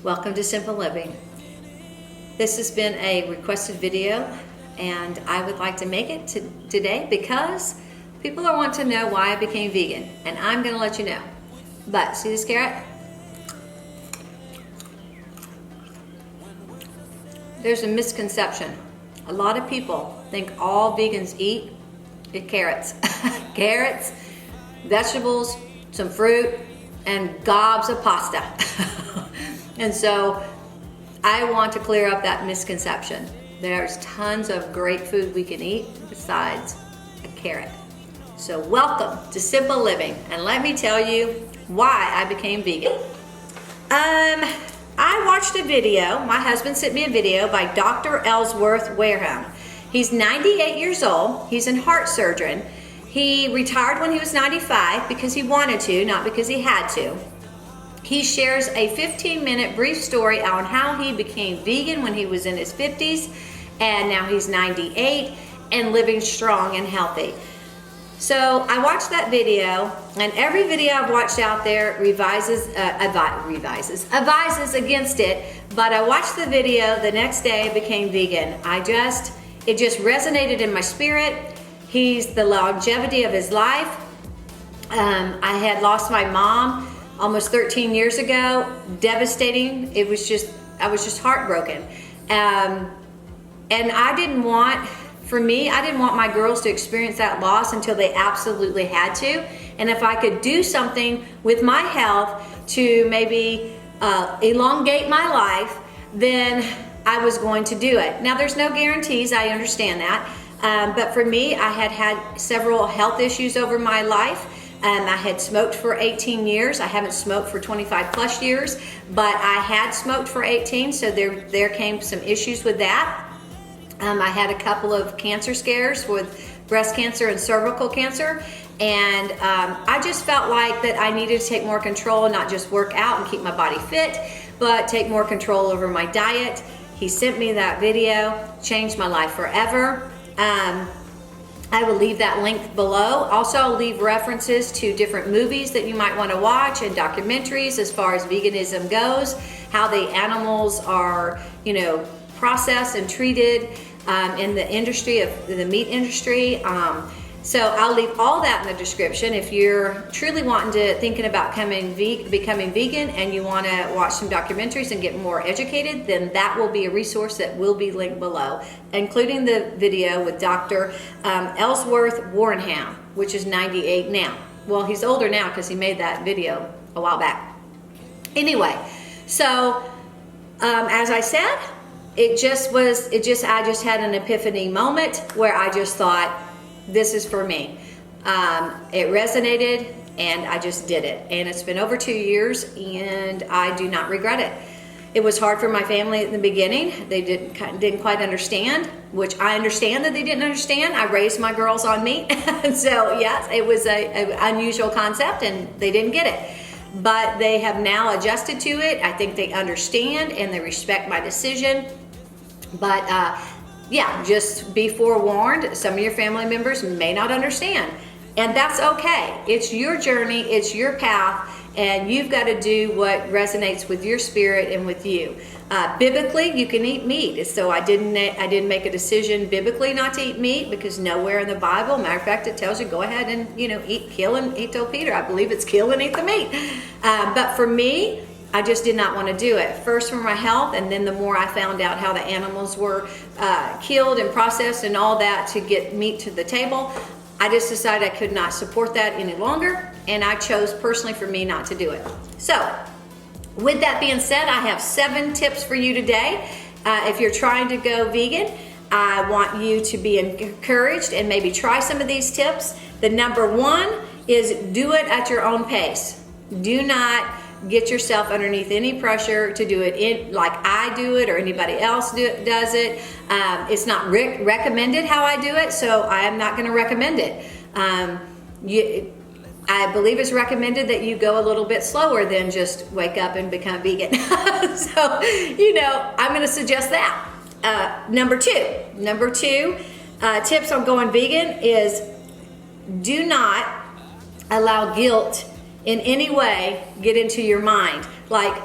Welcome to Simple Living. This has been a requested video, and I would like to make it today because people are wanting to know why I became vegan, and I'm going to let you know. But see this carrot? There's a misconception. A lot of people think all vegans eat is carrots. Carrots, vegetables, some fruit, and gobs of pasta. And so I want to clear up that misconception. There's tons of great food we can eat besides a carrot. So welcome to Simple Living, and let me tell you why I became vegan. I watched a video, my husband sent me a video by Dr. Ellsworth Wareham. He's 98 years old, he's a heart surgeon. He retired when he was 95 because he wanted to, not because he had to. He shares a 15-minute brief story on how he became vegan when he was in his 50s, and now he's 98 and living strong and healthy. So I watched that video, and every video I've watched out there advises against it, but I watched the video the next day, became vegan. It just resonated in my spirit. He's the longevity of his life. I had lost my mom almost 13 years ago. Devastating. I was just heartbroken. And I didn't want my girls to experience that loss until they absolutely had to. And if I could do something with my health to maybe elongate my life, then I was going to do it. Now, there's no guarantees, I understand that. But for me, I had several health issues over my life. I had smoked for 18 years. I haven't smoked for 25 plus years, but I had smoked for 18, so there came some issues with that. I had a couple of cancer scares with breast cancer and cervical cancer, and I just felt like that I needed to take more control, not just work out and keep my body fit, but take more control over my diet. He sent me that video, changed my life forever. I will leave that link below. Also, I'll leave references to different movies that you might want to watch and documentaries as far as veganism goes, how the animals are, processed and treated in the industry of the meat industry. So I'll leave all that in the description. If you're truly thinking about becoming vegan and you want to watch some documentaries and get more educated, then that will be a resource that will be linked below, including the video with Dr. Ellsworth Wareham, which is 98 now. Well, he's older now because he made that video a while back. Anyway, so as I said, I just had an epiphany moment where I just thought, this is for me. It resonated, and I just did it. And it's been over 2 years, and I do not regret it. It was hard for my family at the beginning. They didn't quite understand, which I understand that they didn't understand. I raised my girls on meat. So yes, it was an unusual concept, and they didn't get it. But they have now adjusted to it. I think they understand, and they respect my decision. But yeah, just be forewarned, some of your family members may not understand, and that's okay. It's your journey, it's your path, and you've got to do what resonates with your spirit and with you. Biblically, you can eat meat. So I didn't make a decision biblically not to eat meat, because nowhere in the Bible, matter of fact, it tells you go ahead and kill and eat. Till Peter, I believe it's kill and eat the meat. But for me, I just did not want to do it. First for my health, and then the more I found out how the animals were killed and processed and all that to get meat to the table, I just decided I could not support that any longer, and I chose personally for me not to do it. So with that being said, I have 7 tips for you today. If you're trying to go vegan, I want you to be encouraged and maybe try some of these tips. The number 1 is do it at your own pace. Do not get yourself underneath any pressure to do it like I do it or anybody else does it. It's not recommended how I do it, so I am not going to recommend it. I believe it's recommended that you go a little bit slower than just wake up and become vegan. So, I'm going to suggest that. Number two tips on going vegan is do not allow guilt in any way get into your mind. Like,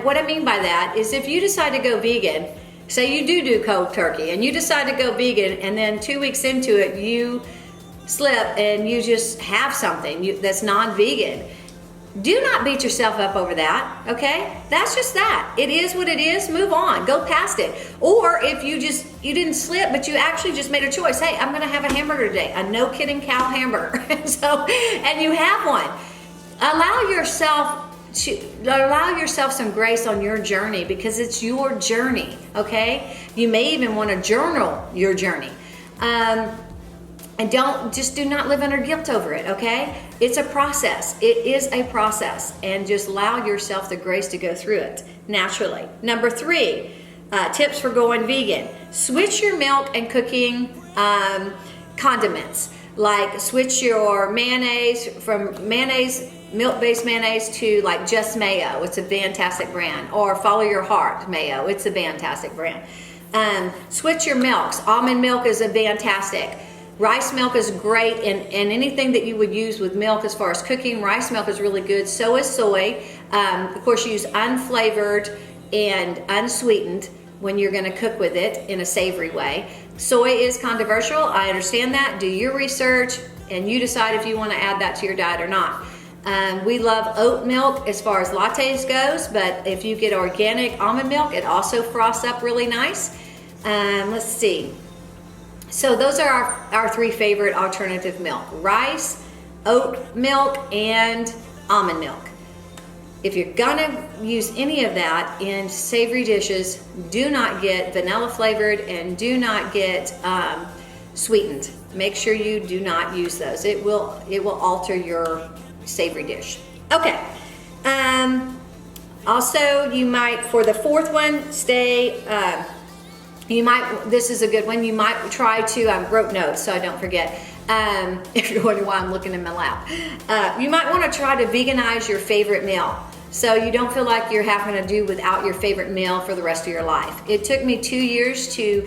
what I mean by that is if you decide to go vegan, say you do cold turkey and you decide to go vegan, and then 2 weeks into it you slip and you just have something that's non-vegan. Do not beat yourself up over that, okay? That's just that. It is what it is. Move on. Go past it. Or if you didn't slip, but you actually just made a choice. Hey, I'm going to have a hamburger today. A no kidding cow hamburger. And you have one. Allow yourself some grace on your journey, because it's your journey, okay? You may even want to journal your journey. And do not live under guilt over it, okay? It's a process. It is a process, and just allow yourself the grace to go through it naturally. Number 3, tips for going vegan. Switch your milk and cooking condiments. Like switch your mayonnaise from milk-based mayonnaise to like Just Mayo. It's a fantastic brand. Or Follow Your Heart Mayo. It's a fantastic brand. Switch your milks. Almond milk is a fantastic. Rice milk is great, and anything that you would use with milk as far as cooking, rice milk is really good. So is soy. Of course, you use unflavored and unsweetened when you're going to cook with it in a savory way. Soy is controversial. I understand that. Do your research, and you decide if you want to add that to your diet or not. We love oat milk as far as lattes goes, but if you get organic almond milk, it also froths up really nice. Let's see. So those are our 3 favorite alternative milk: rice, oat milk, and almond milk. If you're gonna use any of that in savory dishes, do not get vanilla flavored and do not get sweetened. Make sure you do not use those. It will alter your savory dish. Okay. Also, you might, for the 4th one, this is a good one. You might try to, I wrote notes so I don't forget. If you're wondering why I'm looking in my lap. You might want to try to veganize your favorite meal, so you don't feel like you're having to do without your favorite meal for the rest of your life. It took me 2 years to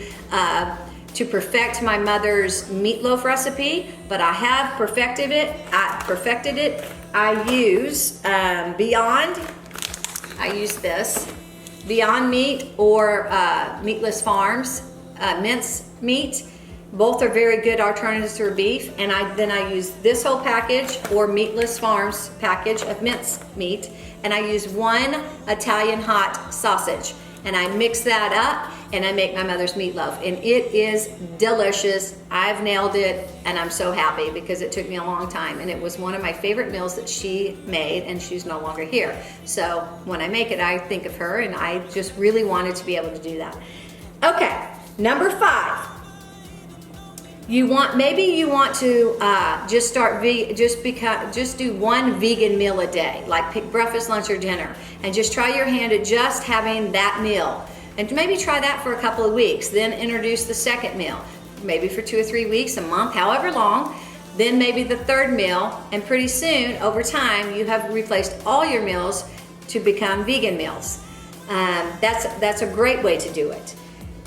perfect my mother's meatloaf recipe, but I have perfected it. I use this Beyond Meat or Meatless Farms mince meat. Both are very good alternatives to beef, and then I use this whole package or Meatless Farms package of mince meat, and I use 1 Italian hot sausage, and I mix that up and I make my mother's meatloaf, and it is delicious. I've nailed it, and I'm so happy because it took me a long time, and it was one of my favorite meals that she made, and she's no longer here. So when I make it, I think of her, and I just really wanted to be able to do that. Okay, number 5. You want to just do 1 vegan meal a day, like pick breakfast, lunch, or dinner, and just try your hand at just having that meal. And maybe try that for a couple of weeks, then introduce the 2nd meal, maybe for 2 or 3 weeks, a month, however long, then maybe the 3rd meal, and pretty soon, over time, you have replaced all your meals to become vegan meals. That's a great way to do it.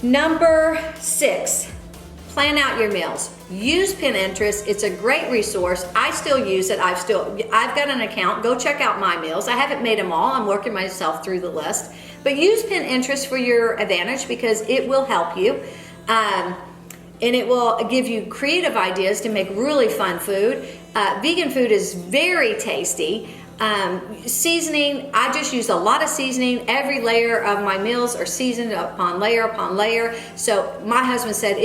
Number 6, plan out your meals. Use Pinterest. It's a great resource. I still use it. I've got an account. Go check out my meals. I haven't made them all. I'm working myself through the list. But use Pinterest for your advantage, because it will help you. And it will give you creative ideas to make really fun food. Vegan food is very tasty. Seasoning, I just use a lot of seasoning. Every layer of my meals are seasoned upon layer. So my husband said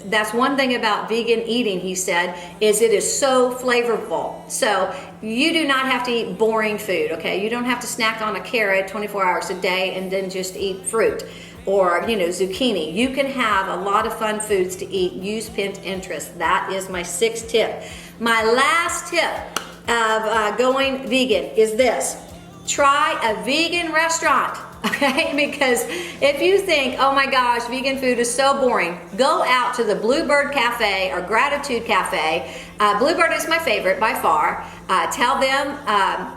that's one thing about vegan eating, he said, is it is so flavorful. So you do not have to eat boring food, okay? You don't have to snack on a carrot 24 hours a day and then just eat fruit or, zucchini. You can have a lot of fun foods to eat. Use Pinterest. That is my 6th tip. My last tip of going vegan is this. Try a vegan restaurant. Okay, because if you think, oh my gosh, vegan food is so boring, go out to the Bluebird Cafe or Gratitude Cafe. Bluebird is my favorite by far. Tell them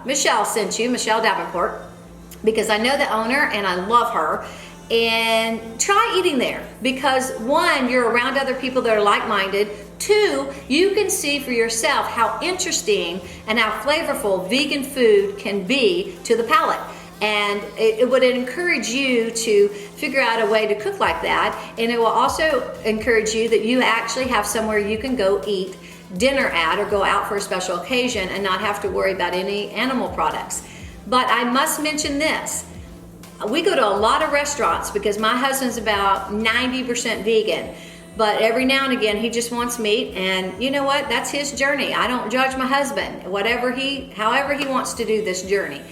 Michelle sent you, Michelle Davenport, because I know the owner and I love her. And try eating there, because 1, you're around other people that are like-minded. 2, you can see for yourself how interesting and how flavorful vegan food can be to the palate. And it would encourage you to figure out a way to cook like that. And it will also encourage you that you actually have somewhere you can go eat dinner at or go out for a special occasion and not have to worry about any animal products. But I must mention this. We go to a lot of restaurants because my husband's about 90% vegan. But every now and again, he just wants meat, and you know what? That's his journey. I don't judge my husband, however he wants to do this journey.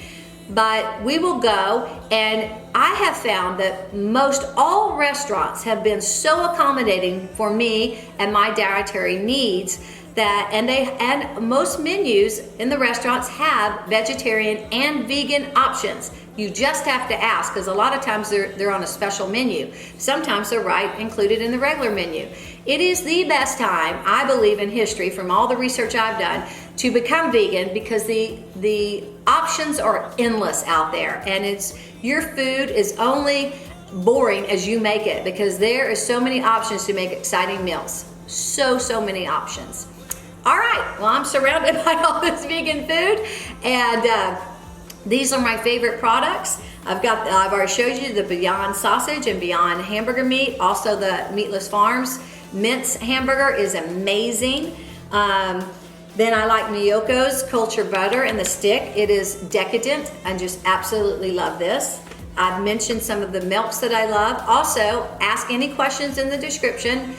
But we will go, and I have found that most all restaurants have been so accommodating for me and my dietary needs that, and most menus in the restaurants have vegetarian and vegan options. You just have to ask, because a lot of times they're on a special menu. Sometimes they're right included in the regular menu. It is the best time, I believe, in history, from all the research I've done, to become vegan, because the options are endless out there, and your food is only boring as you make it, because there is so many options to make exciting meals. So many options. All right, well, I'm surrounded by all this vegan food, and these are my favorite products. I've already showed you the Beyond sausage and Beyond hamburger meat. Also, the Meatless Farms mince hamburger is amazing. Then I like Miyoko's culture butter and the stick. It is decadent. I just absolutely love this. I've mentioned some of the milks that I love. Also, ask any questions in the description,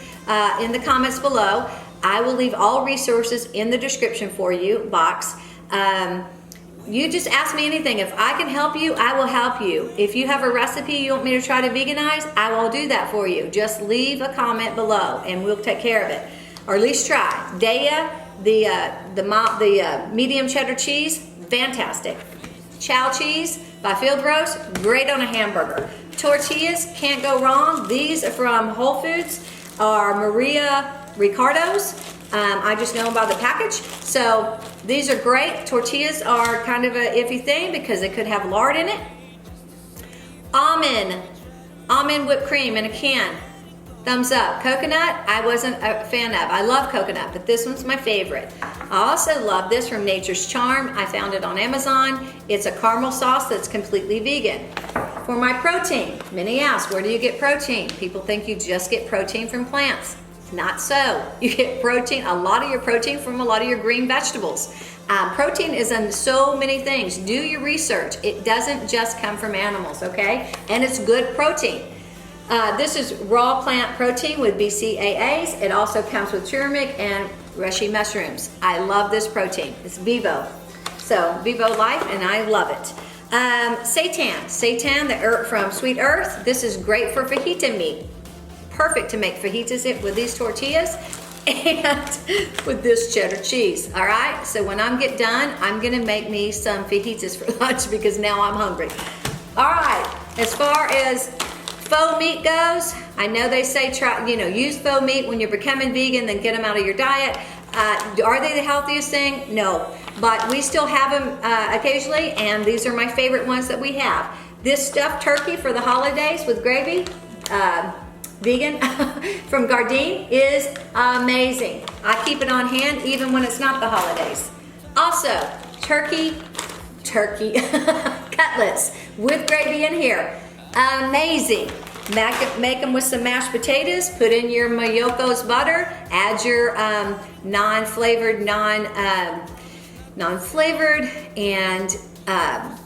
in the comments below. I will leave all resources in the description for you box. You just ask me anything. If I can help you, I will help you. If you have a recipe you want me to try to veganize, I will do that for you. Just leave a comment below and we'll take care of it. Or at least try. Daya, the medium cheddar cheese, fantastic. Chow cheese by Field Roast, great on a hamburger. Tortillas, can't go wrong. These are from Whole Foods, are Maria Ricardo's. I just know them by the package. So these are great. Tortillas are kind of a iffy thing because they could have lard in it. Almond whipped cream in a can. Thumbs up. Coconut, I wasn't a fan of. I love coconut, but this one's my favorite. I also love this from Nature's Charm. I found it on Amazon. It's a caramel sauce that's completely vegan. For my protein, many ask, where do you get protein? People think you just get protein from plants. Not so. You get protein, a lot of your protein, from a lot of your green vegetables. Protein is in so many things. Do your research. It doesn't just come from animals, okay? And it's good protein. This is raw plant protein with BCAAs. It also comes with turmeric and reishi mushrooms. I love this protein. It's Vivo. So Vivo Life, and I love it. Seitan, the herb from Sweet Earth. This is great for fajita meat. Perfect to make fajitas with these tortillas and with this cheddar cheese. All right, so when I get done, I'm gonna make me some fajitas for lunch because now I'm hungry. All right, as far as faux meat goes, I know they say use faux meat when you're becoming vegan, then get them out of your diet. Are they the healthiest thing? No, but we still have them occasionally, and these are my favorite ones that we have. This stuffed turkey for the holidays with gravy, vegan from Gardein, is amazing. I keep it on hand even when it's not the holidays. Also, turkey cutlets with gravy in here. Amazing. Make them with some mashed potatoes, put in your Miyoko's butter, add your non-flavored and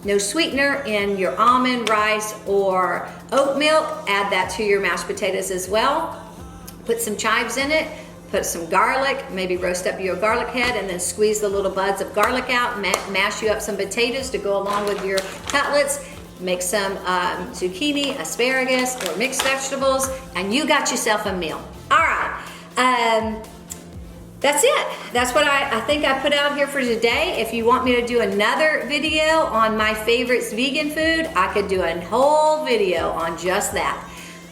no sweetener in your almond, rice, or oat milk. Add that to your mashed potatoes as well. Put some chives in it, put some garlic, maybe roast up your garlic head, and then squeeze the little buds of garlic out. Mash you up some potatoes to go along with your cutlets. Make some zucchini, asparagus, or mixed vegetables, and you got yourself a meal. All right. That's it. That's what I think I put out here for today. If you want me to do another video on my favorites vegan food, I could do a whole video on just that.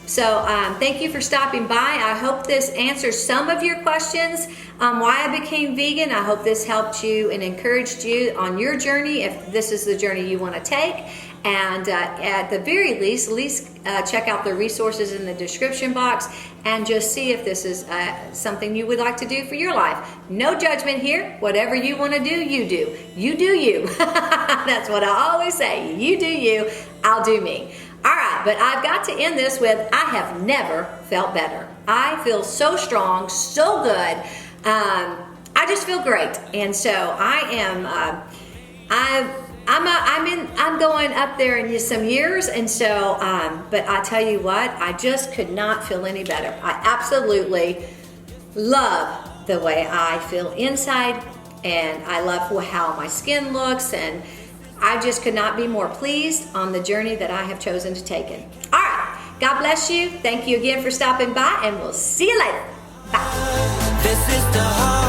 So thank you for stopping by. I hope this answers some of your questions why I became vegan. I hope this helped you and encouraged you on your journey, if this is the journey you want to take. And at the very least, check out the resources in the description box and just see if this is something you would like to do for your life. No judgment here. Whatever you want to do, you do. You do you. That's what I always say. You do you, I'll do me. All right, but I've got to end this with, I have never felt better. I feel so strong, so good. I just feel great. And so I am, I'm going up there in some years, and so, but I tell you what, I just could not feel any better. I absolutely love the way I feel inside, and I love how my skin looks, and I just could not be more pleased on the journey that I have chosen to take it. All right, God bless you. Thank you again for stopping by, and we'll see you later. Bye. This is the